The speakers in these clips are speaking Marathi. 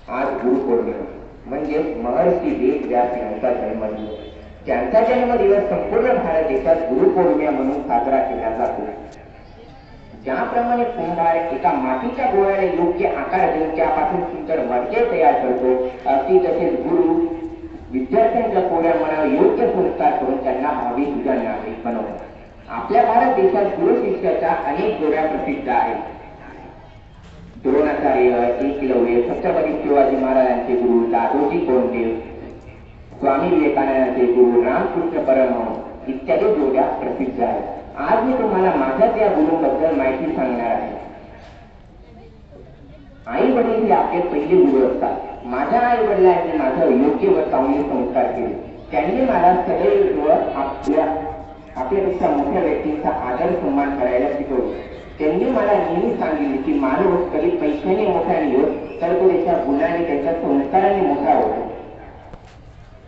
आज गुरुपौर्णिमा म्हणजे महर्षी वेद व्यास यांचा जन्मदिवस. त्यांचा जन्मदिवस संपूर्ण भारत देशात गुरुपौर्णिमा म्हणून साजरा केला जातो. ज्याप्रमाणे कुंभार एका मातीच्या गोळ्याला योग्य आकार देऊन त्यापासून सुंदर मडके तयार करतो, अगदी तसेच गुरु विद्यार्थ्यांच्या कोऱ्या मनावर योग्य संस्कार करून त्यांना भावी सुजाण नागरिक बनवतात. आपल्या भारत देशात गुरु शिष्याच्या अनेक जोड्या प्रसिद्ध आहेत. द्रोणाचार्य, एकलव्य, छत्रपती शिवाजी महाराजांचे गुरु दादोजी कोंडदेव, स्वामी विवेकानंदांचे गुरु रामकृष्ण परमहंस इत्यादी जोड्या प्रसिद्ध आहेत. आज मी तुम्हाला माझ्याच या गुरूंबद्दल माहिती सांगणार आहे. आई वडील हे आपले पहिले गुरु असतात. माझ्या आई वडिलांनी माझं योग्य व चांगले संस्कार केले. त्यांनी मला सदैव आपल्यापेक्षा मोठ्या व्यक्तींचा आदर सन्मान करायला शिकवले. त्यांनी मला नेहमी सांगितले की माणूस कधी पैशाने मोठा नाही होत, तर तो त्याच्या गुणाने त्यांच्या संस्काराने मोठा होतो.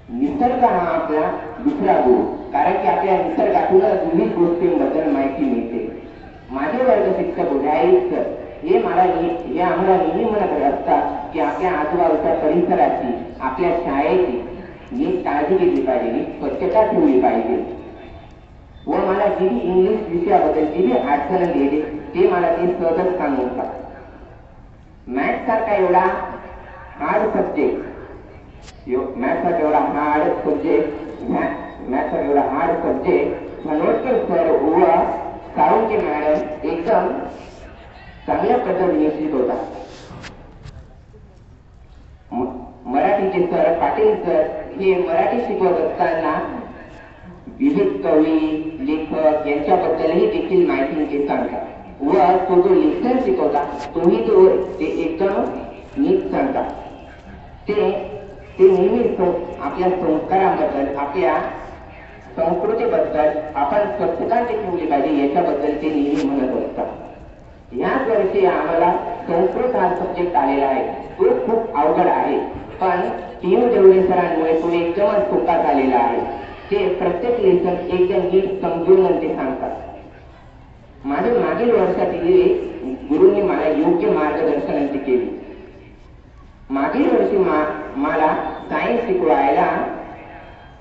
निसर्ग हा आपला दुसरा गुरु, कारण की आपल्या निसर्गातूनच विविध गोष्टींबद्दल माहिती मिळते. माझे वर्ग शिक्षक उदाहरण हे आम्हाला नेहमी म्हणत असतात की आपल्या आजूबाजूच्या परिसराची, आपल्या शाळेची नीट काळजी घेतली पाहिजे, स्वच्छता ठेवली पाहिजे. व मला जी इंग्लिश विषयाबद्दल जी अडचण गेली ते मला ते सहजच सांगतात. मॅथ्स सारखा एवढा हार्ड सब्जेक्ट धनवडकर सर व साळुंके मॅडम एकदम चांगल्या पद्धतीने शिकवतात. मराठीचे सर पाटील सर हे मराठी शिकवत असताना विविध कवी, लेखक यांच्याबद्दलही देखील माहिती सांगतात व तो जो लेखन शिकवतात तोही ते एकदम नीट सांगतात. ते नेहमी आपल्या संस्कारांबद्दल, आपल्या संस्कृतीबद्दल आपण स्वच्छता ठेवली पाहिजे याच्याबद्दल ते नेहमी म्हणत असतात. याच वर्षी आम्हाला संस्कृत हा सब्जेक्ट आलेला आहे. तो खूप अवघड आहे, पण टीम देवळे सरांमुळे तो एकदमच सोपा झालेला आहे. ते प्रत्येक लेसन एकदम नीट समजून ते सांगतात. मागील वर्षातील गुरुंनी मला योग्य मार्गदर्शन केले. मागील वर्षी मला सायन्स शिकवायला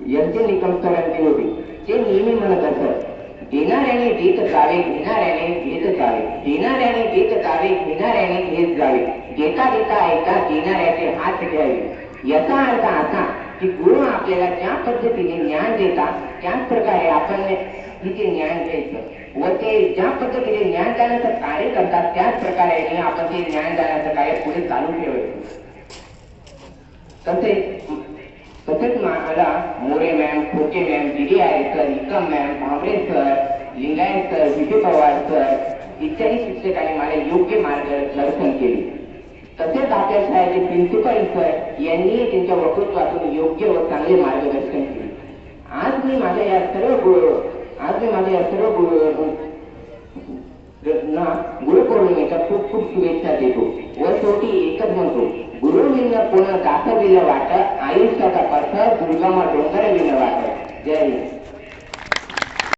यांचे निकम सरांचे होते. ते नेहमी म्हणत असत, देणाऱ्याने देत जावे, घेणाऱ्याने घेत जावे, देणाऱ्याने देत जावे, घेणाऱ्याने घेत जावे, देता देता ऐका देणाऱ्याचे हात घ्यावे. याचा अर्थ असा की गुरु आपल्याला ज्या पद्धतीने ज्ञान देतात त्याच प्रकारे आपण तिथे ज्ञान घ्यायचं व ते ज्या पद्धतीने ज्ञानदानाचं कार्य करतात त्याच प्रकारे आपण ते ज्ञानदानाचं कार्य पुढे चालू ठेवायचं. तसेच मला मोरे मॅम, खोके ma'am, DD I sir, Nikam ma'am, Bhambare sir, Lingayat sir, Vijay Pawar sir इत्यादी शिक्षकांनी मला योग्य मार्गदर्शन केले. तसेच आपल्या शाळेचे प्रिन्सिपल सर यांनी त्यांच्या वक्तृत्वातून योग्य व चांगले मार्गदर्शन केले. आज मी माझ्या या सर्व गुरुपौर्णिमेच्या खूप खूप शुभेच्छा देतो व शेवटी एकच म्हणतो, गुरु विण कोण दास विण वाट, आयुष्याचा पथ दुर्गम डोंगर विण वाट. जय हिंद.